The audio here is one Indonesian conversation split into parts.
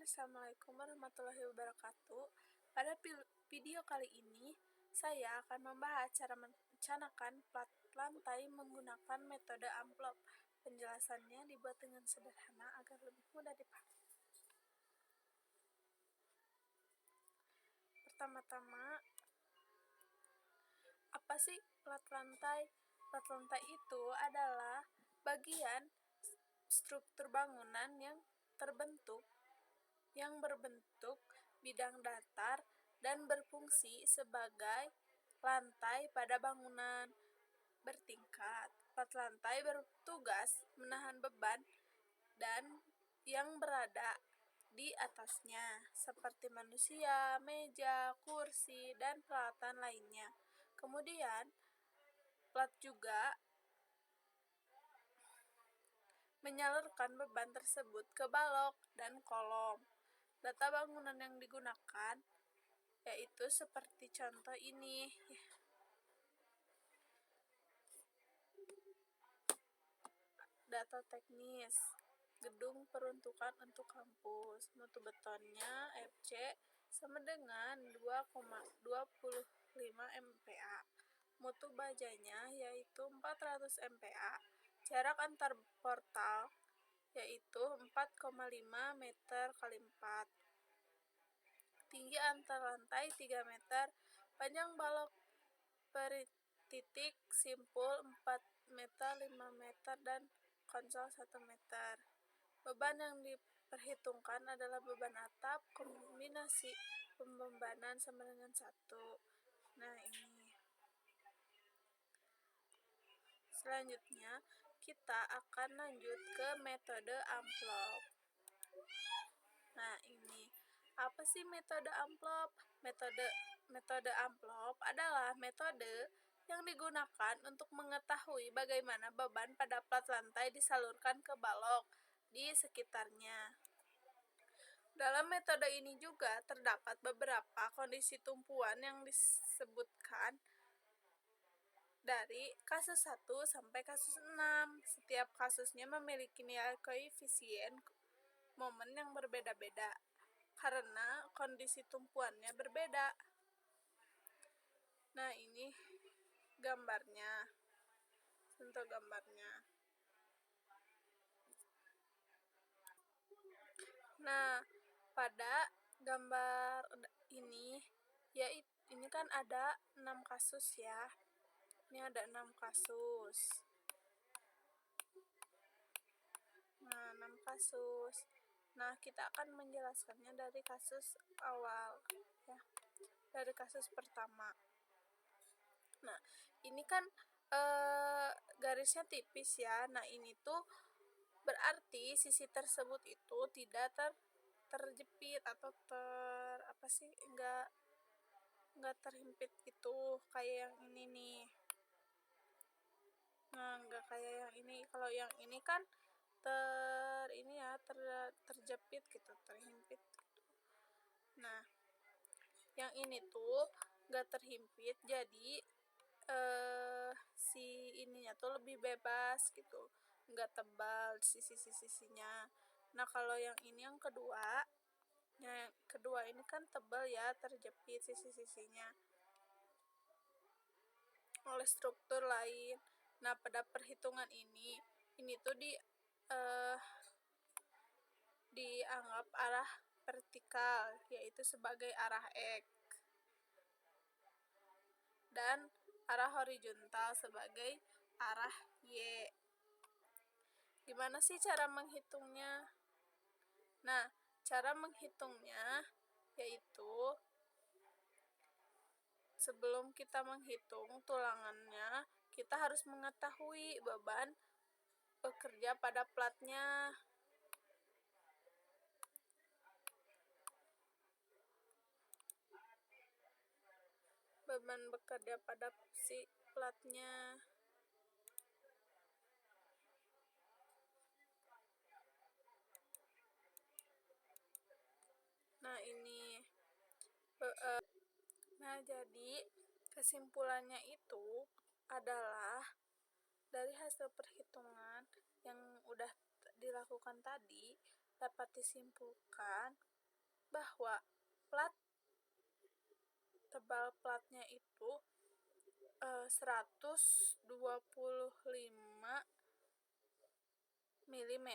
Assalamualaikum warahmatullahi wabarakatuh. Pada video kali ini, saya akan membahas cara merencanakan plat lantai menggunakan metode amplop. Penjelasannya dibuat dengan sederhana agar lebih mudah dipahami. Pertama-tama, apa sih plat lantai? Plat lantai itu adalah bagian struktur bangunan yang berbentuk bidang datar dan berfungsi sebagai lantai pada bangunan bertingkat. Plat lantai bertugas menahan beban dan yang berada di atasnya, seperti manusia, meja, kursi, dan peralatan lainnya. Kemudian, plat juga menyalurkan beban tersebut ke balok dan kolom. Data bangunan yang digunakan yaitu seperti contoh ini. Data teknis gedung peruntukan untuk kampus, mutu betonnya FC sama dengan 2,25 MPa, mutu bajanya yaitu 400 MPa, jarak antar portal yaitu 4,5 meter x 4, tinggi antar lantai 3 meter, panjang balok per titik simpul 4 meter, 5 meter, dan konsol 1 meter. Beban yang diperhitungkan adalah beban atap kombinasi pembebanan sama dengan 1. Nah, ini. Selanjutnya, kita akan lanjut ke metode amplop. Nah, ini. Apa sih metode amplop? Metode amplop adalah metode yang digunakan untuk mengetahui bagaimana beban pada plat lantai disalurkan ke balok di sekitarnya. Dalam metode ini juga terdapat beberapa kondisi tumpuan yang disebutkan dari kasus 1 sampai kasus 6. Setiap kasusnya memiliki nilai koefisien momen yang berbeda-beda karena kondisi tumpuannya berbeda. Nah, ini gambarnya. Contoh gambarnya. Nah, pada gambar ini ini kan ada 6 kasus ya. Ini ada 6 kasus. Nah, 6 kasus. Nah, kita akan menjelaskannya dari kasus awal ya. Dari kasus pertama. Nah, ini kan garisnya tipis ya. Nah, ini tuh berarti sisi tersebut itu tidak terjepit atau enggak terhimpit gitu kayak yang ini nih. Nah, enggak kayak yang ini. Kalau yang ini kan terjepit gitu, terhimpit gitu. Nah, yang ini tuh enggak terhimpit, jadi si ininya tuh lebih bebas gitu, enggak tebal sisi-sisinya. Nah, kalau yang ini yang kedua ini kan tebal ya, terjepit sisi-sisinya oleh struktur lain. Nah, pada perhitungan ini tuh dianggap arah vertikal yaitu sebagai arah X dan arah horizontal sebagai arah Y. Gimana sih cara menghitungnya? Nah, cara menghitungnya yaitu sebelum kita menghitung tulangannya, kita harus mengetahui beban bekerja pada platnya. Beban bekerja pada si platnya. Nah, ini. Nah, jadi kesimpulannya itu adalah dari hasil perhitungan yang udah dilakukan tadi, dapat disimpulkan bahwa tebal platnya itu 125 mm,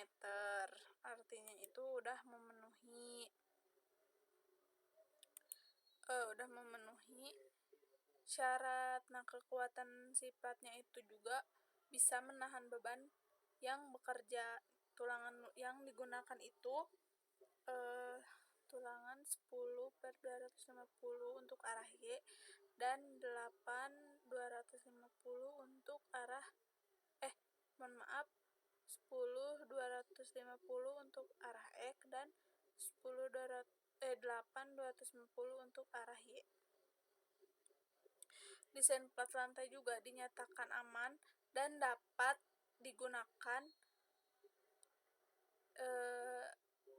artinya itu udah memenuhi syarat. Nah, kekuatan si platnya itu juga bisa menahan beban yang bekerja. Tulangan yang digunakan itu tulangan 10/250 untuk arah Y dan 8/250 untuk arah 10/250 untuk arah X dan 8/250 untuk arah Y. Desain plat lantai juga dinyatakan aman dan dapat digunakan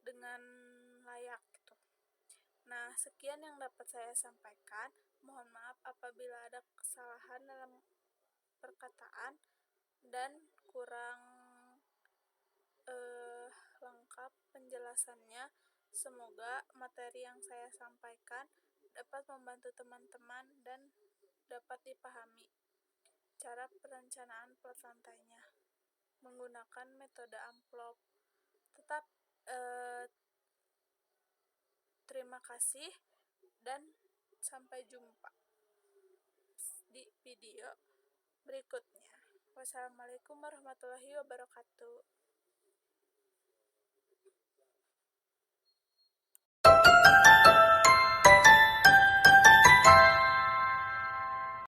dengan layak gitu. Nah, sekian yang dapat saya sampaikan. Mohon maaf apabila ada kesalahan dalam perkataan dan kurang lengkap penjelasannya. Semoga materi yang saya sampaikan dapat membantu teman-teman dan dapat dipahami cara perencanaan plat lantainya menggunakan metode amplop. Tetap terima kasih dan sampai jumpa di video berikutnya. Wassalamualaikum warahmatullahi wabarakatuh.